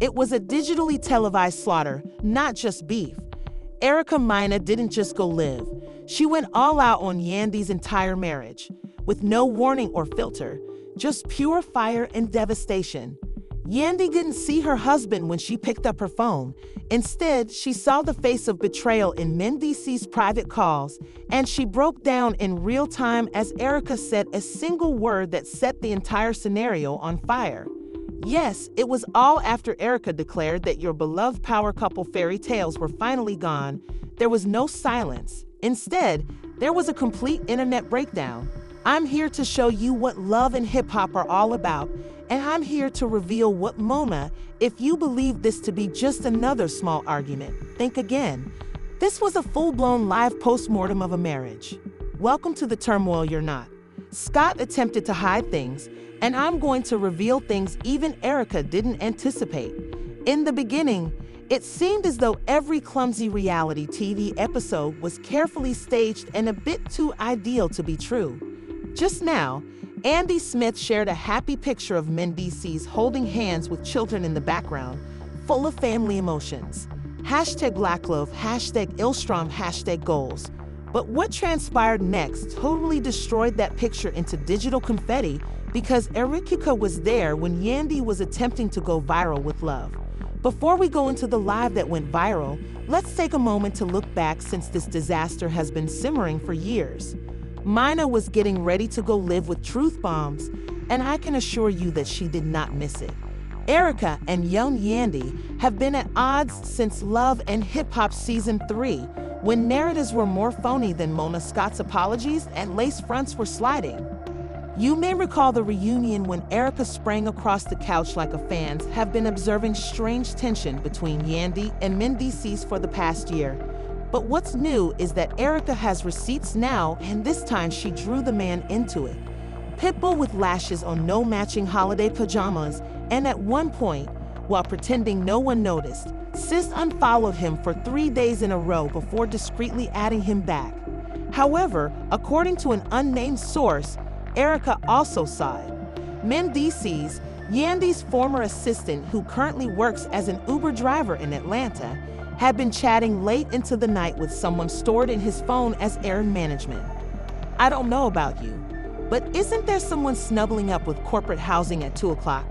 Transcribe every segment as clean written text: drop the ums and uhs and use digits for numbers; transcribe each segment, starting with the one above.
It was a digitally televised slaughter, not just beef. Erica Mena didn't just go live. She went all out on Yandy's entire marriage, with no warning or filter, just pure fire and devastation. Yandy didn't see her husband when she picked up her phone. Instead, she saw the face of betrayal in Mendeecees' private calls, and she broke down in real time as Erica said a single word that set the entire scenario on fire. Yes, it was all after Erica declared that your beloved power couple fairy tales were finally gone. There was no silence. Instead, there was a complete internet breakdown. I'm here to show you what love and hip-hop are all about, and I'm here to reveal what Mona, if you believe this to be just another small argument, think again. This was a full-blown live post-mortem of a marriage. Welcome to the turmoil you're not. Scott attempted to hide things, and I'm going to reveal things even Erica didn't anticipate. In the beginning, it seemed as though every clumsy reality TV episode was carefully staged and a bit too ideal to be true. Just now, Yandy Smith shared a happy picture of Mendeecees holding hands with children in the background, full of family emotions. #BlackLove, #Ilstrom, #goals. But what transpired next totally destroyed that picture into digital confetti because Erica was there when Yandy was attempting to go viral with love. Before we go into the live that went viral, let's take a moment to look back since this disaster has been simmering for years. Mena was getting ready to go live with truth bombs, and I can assure you that she did not miss it. Erica and young Yandy have been at odds since Love and Hip Hop Season 3, when narratives were more phony than Mona Scott's apologies and lace fronts were sliding. You may recall the reunion when Erica sprang across the couch like a fans have been observing strange tension between Yandy and Mendeecees for the past year. But what's new is that Erica has receipts now, and this time she drew the man into it. Pitbull with lashes on no matching holiday pajamas, and at one point, while pretending no one noticed, Sis unfollowed him for 3 days in a row before discreetly adding him back. However, according to an unnamed source, Erica also saw it. Mendeecees, Yandy's former assistant who currently works as an Uber driver in Atlanta, had been chatting late into the night with someone stored in his phone as errand management. I don't know about you, but isn't there someone snuggling up with corporate housing at 2 o'clock?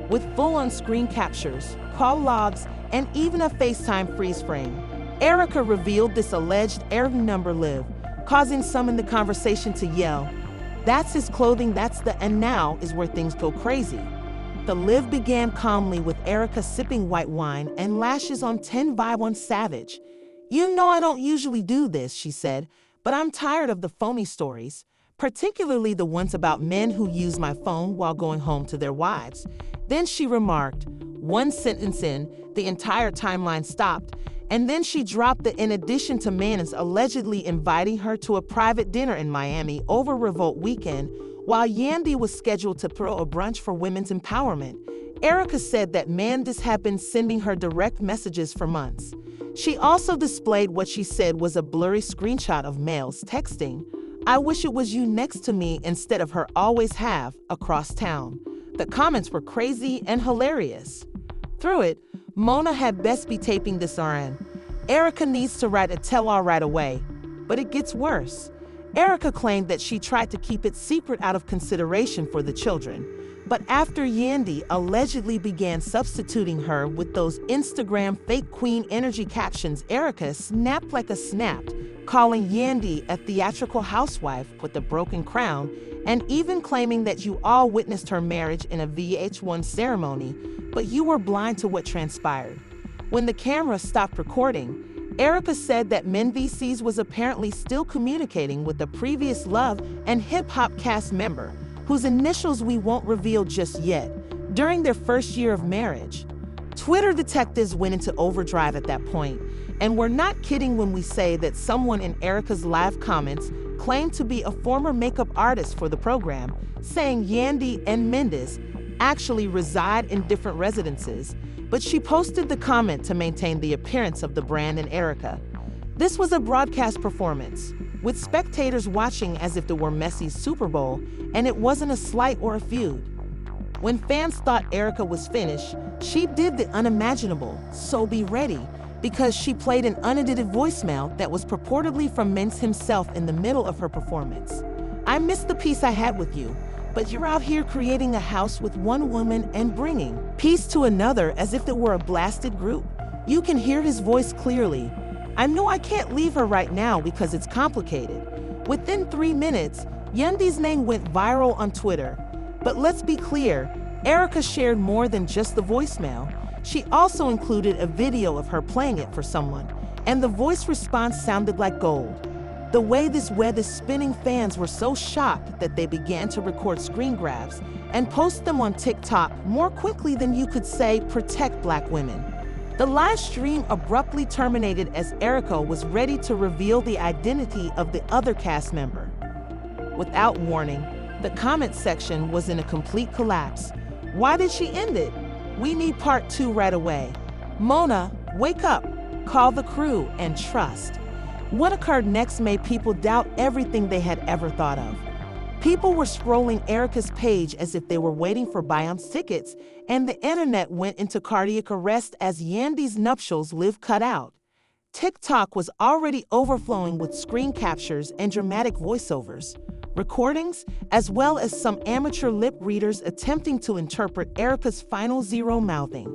With full-on screen captures, call logs, and even a FaceTime freeze frame, Erica revealed this alleged errand number live, causing some in the conversation to yell, "That's his clothing, that's the," and now is where things go crazy. The live began calmly with Erica sipping white wine and lashes on 10 vibe on Savage. "You know I don't usually do this," she said, "but I'm tired of the phony stories, particularly the ones about men who use my phone while going home to their wives." Then she remarked, one sentence in, the entire timeline stopped, and then she dropped the "in addition to Mena's allegedly inviting her to a private dinner in Miami over Revolt weekend, while Yandy was scheduled to throw a brunch for women's empowerment." Erica said that Mendeecees had been sending her direct messages for months. She also displayed what she said was a blurry screenshot of males texting, "I wish it was you next to me instead of her always have," across town. The comments were crazy and hilarious. Through it, Mona had best be taping this RN. Erica needs to write a tell-all right away, but it gets worse. Erica claimed that she tried to keep it secret out of consideration for the children. But after Yandy allegedly began substituting her with those Instagram fake queen energy captions, Erica snapped like a snapped, calling Yandy a theatrical housewife with a broken crown, and even claiming that you all witnessed her marriage in a VH1 ceremony, but you were blind to what transpired. When the camera stopped recording, Erica said that Mendeecees was apparently still communicating with a previous Love and Hip Hop cast member, whose initials we won't reveal just yet, during their first year of marriage. Twitter detectives went into overdrive at that point, and we're not kidding when we say that someone in Erica's live comments claimed to be a former makeup artist for the program, saying Yandy and Mendeecees actually reside in different residences, but she posted the comment to maintain the appearance of the brand and Erica. This was a broadcast performance, with spectators watching as if it were Messi's Super Bowl, and it wasn't a slight or a feud. When fans thought Erica was finished, she did the unimaginable, so be ready, because she played an unedited voicemail that was purportedly from Mendeecees himself in the middle of her performance. "I missed the peace I had with you, but you're out here creating a house with one woman and bringing peace to another as if it were a blasted group." You can hear his voice clearly. "I know I can't leave her right now because it's complicated." Within 3 minutes, Yandy's name went viral on Twitter. But let's be clear, Erica shared more than just the voicemail. She also included a video of her playing it for someone, and the voice response sounded like gold. The way this web is spinning, fans were so shocked that they began to record screen grabs and post them on TikTok more quickly than you could say protect Black women. The live stream abruptly terminated as Erica was ready to reveal the identity of the other cast member. Without warning, the comment section was in a complete collapse. Why did she end it? We need part 2 right away. Mona, wake up, call the crew, and trust. What occurred next made people doubt everything they had ever thought of. People were scrolling Erica's page as if they were waiting for Beyonce tickets, and the internet went into cardiac arrest as Yandy's nuptials live cut out. TikTok was already overflowing with screen captures and dramatic voiceovers, recordings, as well as some amateur lip readers attempting to interpret Erica's final zero mouthing.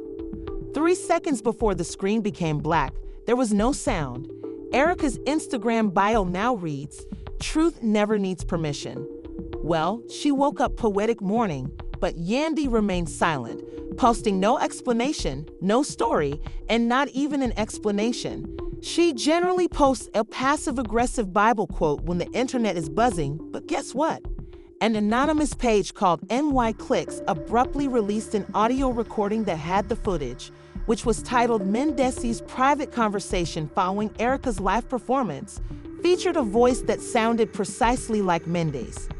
3 seconds before the screen became black, there was no sound. Erica's Instagram bio now reads, "Truth never needs permission." Well, she woke up poetic morning, but Yandy remained silent, posting no explanation, no story, and not even an explanation. She generally posts a passive-aggressive Bible quote when the internet is buzzing, but guess what? An anonymous page called NY Clicks abruptly released an audio recording that had the footage, which was titled Mendeecees' Private Conversation Following Erica's live performance, featured a voice that sounded precisely like Mendeecees.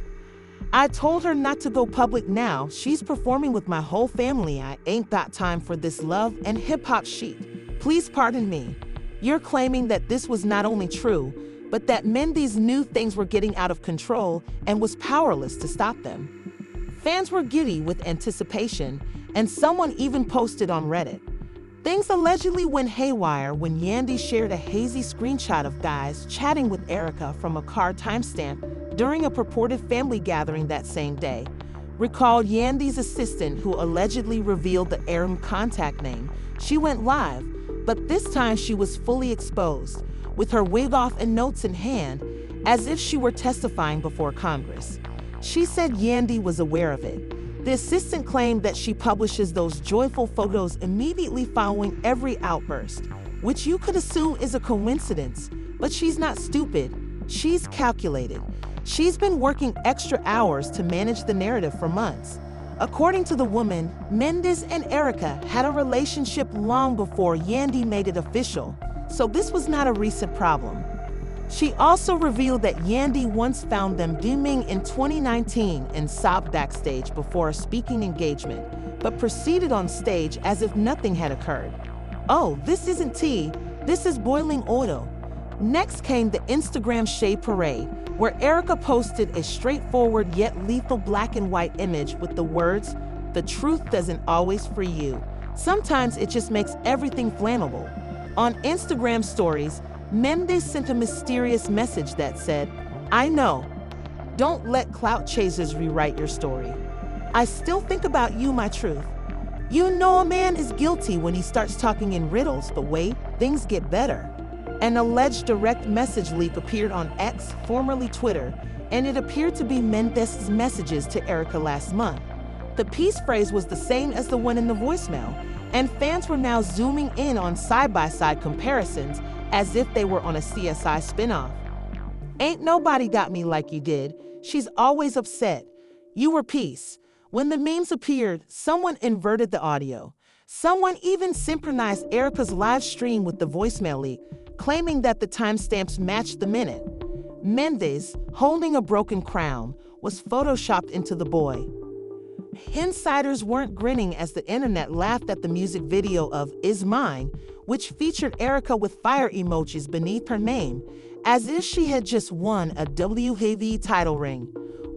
"I told her not to go public now. She's performing with my whole family. I ain't got time for this love and hip-hop shit. Please pardon me." You're claiming that this was not only true, but that Mendeecees knew things were getting out of control and was powerless to stop them. Fans were giddy with anticipation, and someone even posted on Reddit. Things allegedly went haywire when Yandy shared a hazy screenshot of guys chatting with Erica from a car timestamp during a purported family gathering that same day. Recalled Yandy's assistant, who allegedly revealed the Aram contact name. She went live, but this time she was fully exposed, with her wig off and notes in hand, as if she were testifying before Congress. She said Yandy was aware of it. The assistant claimed that she publishes those joyful photos immediately following every outburst, which you could assume is a coincidence, but she's not stupid. She's calculated. She's been working extra hours to manage the narrative for months. According to the woman, Mendeecees and Erica had a relationship long before Yandy made it official, so this was not a recent problem. She also revealed that Yandy once found them DMing in 2019 and sobbed backstage before a speaking engagement, but proceeded on stage as if nothing had occurred. Oh, this isn't tea, this is boiling oil. Next came the Instagram shade parade, where Erica posted a straightforward yet lethal black and white image with the words, "The truth doesn't always free you. Sometimes it just makes everything flammable." On Instagram stories, Mendeecees sent a mysterious message that said, "I know. Don't let clout chasers rewrite your story. I still think about you, my truth. You know a man is guilty when he starts talking in riddles, but wait, things get better." An alleged direct message leak appeared on X, formerly Twitter, and it appeared to be Mendeecees' messages to Erica last month. The peace phrase was the same as the one in the voicemail, and fans were now zooming in on side-by-side comparisons as if they were on a CSI spinoff. "Ain't nobody got me like you did. She's always upset. You were peace." When the memes appeared, someone inverted the audio. Someone even synchronized Erica's live stream with the voicemail leak, claiming that the timestamps matched the minute. Mendeecees, holding a broken crown, was photoshopped into the boy. Insiders weren't grinning as the internet laughed at the music video of Is Mine, which featured Erica with fire emojis beneath her name, as if she had just won a WHV title ring.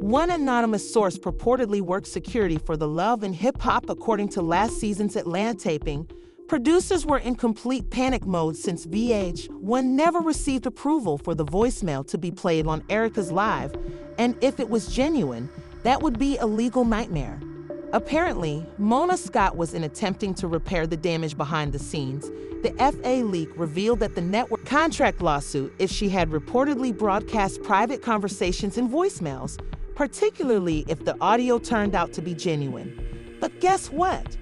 One anonymous source purportedly worked security for the Love and Hip Hop. According to last season's Atlanta taping, producers were in complete panic mode since VH1 never received approval for the voicemail to be played on Erica's Live, and if it was genuine, that would be a legal nightmare. Apparently, Mona Scott was in attempting to repair the damage behind the scenes. The FA leak revealed that the network contract lawsuit if she had reportedly broadcast private conversations and voicemails, particularly if the audio turned out to be genuine. But guess what?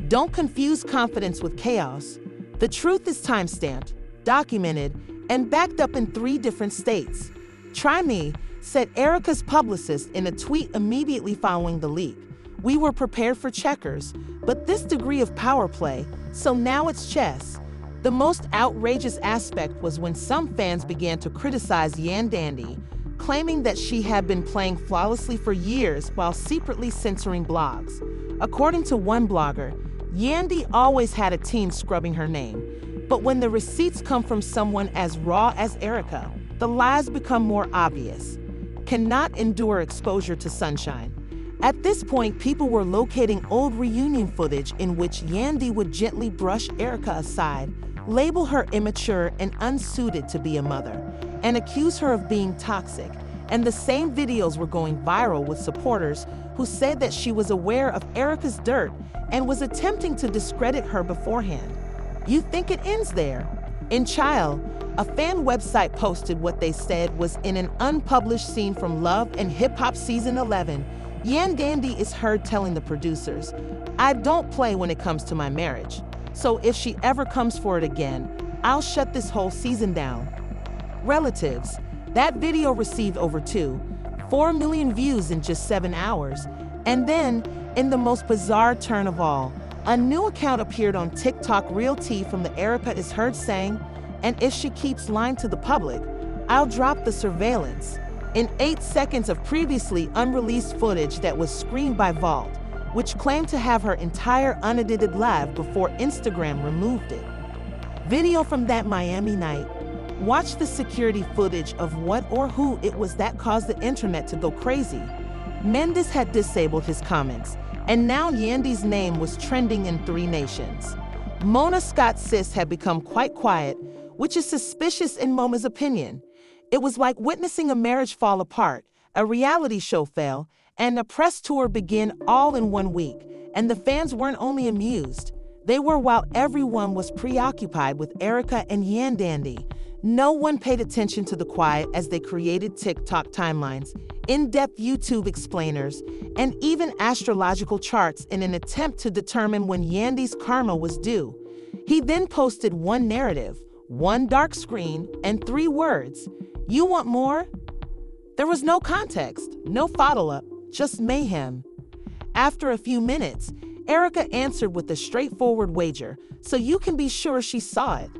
Don't confuse confidence with chaos. The truth is timestamped, documented, and backed up in 3 different states. "Try me," said Erica's publicist in a tweet immediately following the leak. "We were prepared for checkers, but this degree of power play, so now it's chess." The most outrageous aspect was when some fans began to criticize Yandy, claiming that she had been playing flawlessly for years while secretly censoring blogs. According to one blogger, Yandy always had a team scrubbing her name, but when the receipts come from someone as raw as Erica, the lies become more obvious. Cannot endure exposure to sunshine. At this point, people were locating old reunion footage in which Yandy would gently brush Erica aside, label her immature and unsuited to be a mother, and accuse her of being toxic. And the same videos were going viral with supporters who said that she was aware of Erica's dirt and was attempting to discredit her beforehand. You think it ends there? In Child, a fan website posted what they said was in an unpublished scene from Love and Hip Hop Season 11. Yandy is heard telling the producers, "I don't play when it comes to my marriage, so if she ever comes for it again, I'll shut this whole season down." Relatives. That video received over 2.4 million views in just 7 hours. And then, in the most bizarre turn of all, a new account appeared on TikTok, Real Tea from the Erica is heard saying, "And if she keeps lying to the public, I'll drop the surveillance." In 8 seconds of previously unreleased footage that was screened by Vault, which claimed to have her entire unedited live before Instagram removed it. Video from that Miami night. Watch the security footage of what or who it was that caused the internet to go crazy. Mendes had disabled his comments, and now Yandy's name was trending in 3 nations. Mona Scott's sis had become quite quiet, which is suspicious in Mona's opinion. It was like witnessing a marriage fall apart, a reality show fail, and a press tour begin all in 1 week. And the fans weren't only amused, they were while everyone was preoccupied with Erica and Yandy. No one paid attention to the quiet as they created TikTok timelines, in-depth YouTube explainers, and even astrological charts in an attempt to determine when Yandy's karma was due. He then posted 1 narrative, 1 dark screen, and 3 words. You want more? There was no context, no follow-up, just mayhem. After a few minutes, Erica answered with a straightforward wager, so you can be sure she saw it.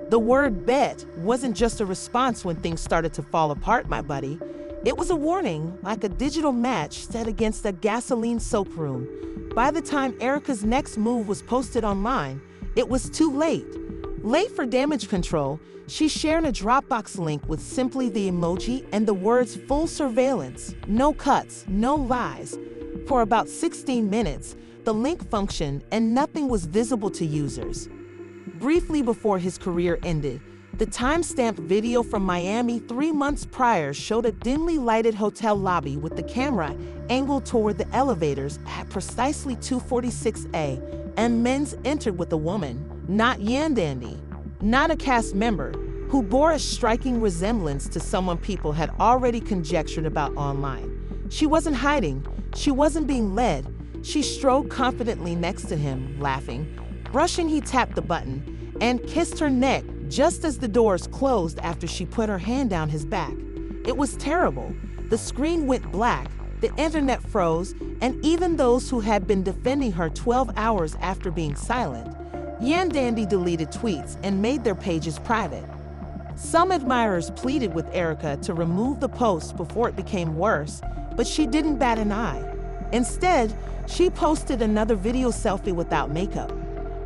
The word bet wasn't just a response when things started to fall apart, my buddy. It was a warning, like a digital match set against a gasoline soak room. By the time Erica's next move was posted online, it was too late. Late for damage control, she shared a Dropbox link with simply the emoji and the words "full surveillance," no cuts, no lies. For about 16 minutes, the link functioned and nothing was visible to users. Briefly before his career ended, the time-stamped video from Miami 3 months prior showed a dimly lighted hotel lobby with the camera angled toward the elevators at precisely 2:46 a.m. and Men's entered with a woman, not Yandy, not a cast member, who bore a striking resemblance to someone people had already conjectured about online. She wasn't hiding, she wasn't being led. She strode confidently next to him, laughing. Brushing, he tapped the button and kissed her neck just as the doors closed after she put her hand down his back. It was terrible. The screen went black, the internet froze, and even those who had been defending her 12 hours after being silent. Yandy deleted tweets and made their pages private. Some admirers pleaded with Erica to remove the post before it became worse, but she didn't bat an eye. Instead, she posted another video selfie without makeup.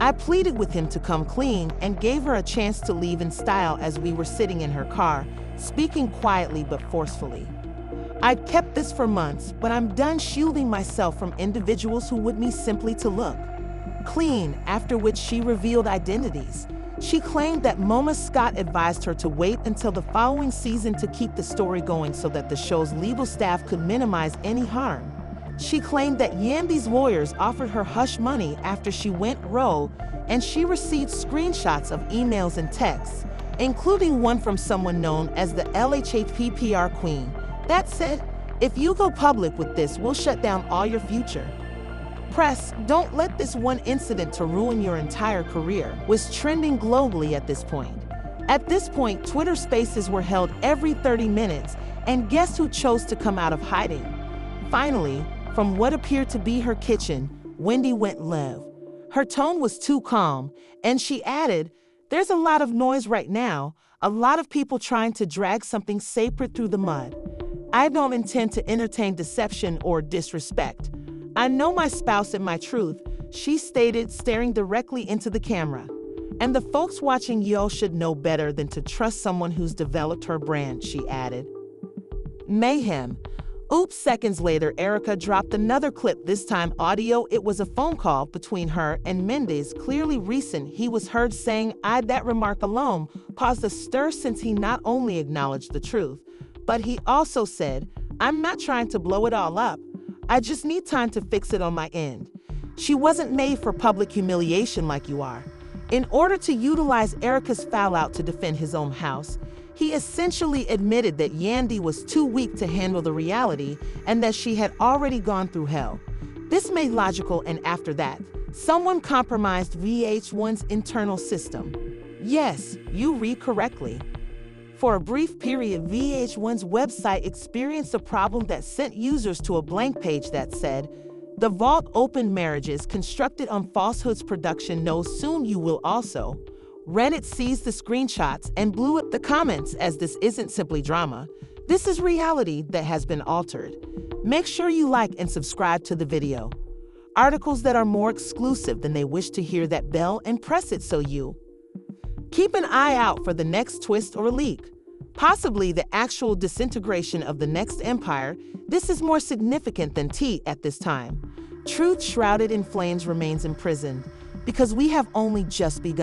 I pleaded with him to come clean and gave her a chance to leave in style as we were sitting in her car, speaking quietly but forcefully. I'd kept this for months, but I'm done shielding myself from individuals who would me simply to look clean, after which she revealed identities. She claimed that Moma Scott advised her to wait until the following season to keep the story going so that the show's legal staff could minimize any harm. She claimed that Yandy's lawyers offered her hush money after she went rogue, and she received screenshots of emails and texts, including one from someone known as the LHHP PR queen, that said, "If you go public with this, we'll shut down all your future." Press, "Don't let this one incident to ruin your entire career," was trending globally at this point. At this point, Twitter Spaces were held every 30 minutes, and guess who chose to come out of hiding? Finally, from what appeared to be her kitchen, Wendy went live. Her tone was too calm, and she added, "There's a lot of noise right now, a lot of people trying to drag something sacred through the mud. I don't intend to entertain deception or disrespect. I know my spouse and my truth," she stated, staring directly into the camera. "And the folks watching y'all should know better than to trust someone who's developed her brand," she added. Mayhem. Oops, seconds later, Erica dropped another clip, this time audio. It was a phone call between her and Mendeecees, clearly recent. He was heard saying, that remark alone caused a stir since he not only acknowledged the truth, but he also said, "I'm not trying to blow it all up. I just need time to fix it on my end." She wasn't made for public humiliation like you are. In order to utilize Erica's fallout to defend his own house, he essentially admitted that Yandy was too weak to handle the reality and that she had already gone through hell. This made logical, and after that, someone compromised VH1's internal system. Yes, you read correctly. For a brief period, VH1's website experienced a problem that sent users to a blank page that said, "The vault opened marriages constructed on falsehoods. Production knows soon you will also." Reddit seized the screenshots and blew up the comments as this isn't simply drama. This is reality that has been altered. Make sure you like and subscribe to the video. Articles that are more exclusive than they wish to hear that bell and press it so you keep an eye out for the next twist or leak. Possibly the actual disintegration of the next empire. This is more significant than tea at this time. Truth shrouded in flames remains imprisoned because we have only just begun.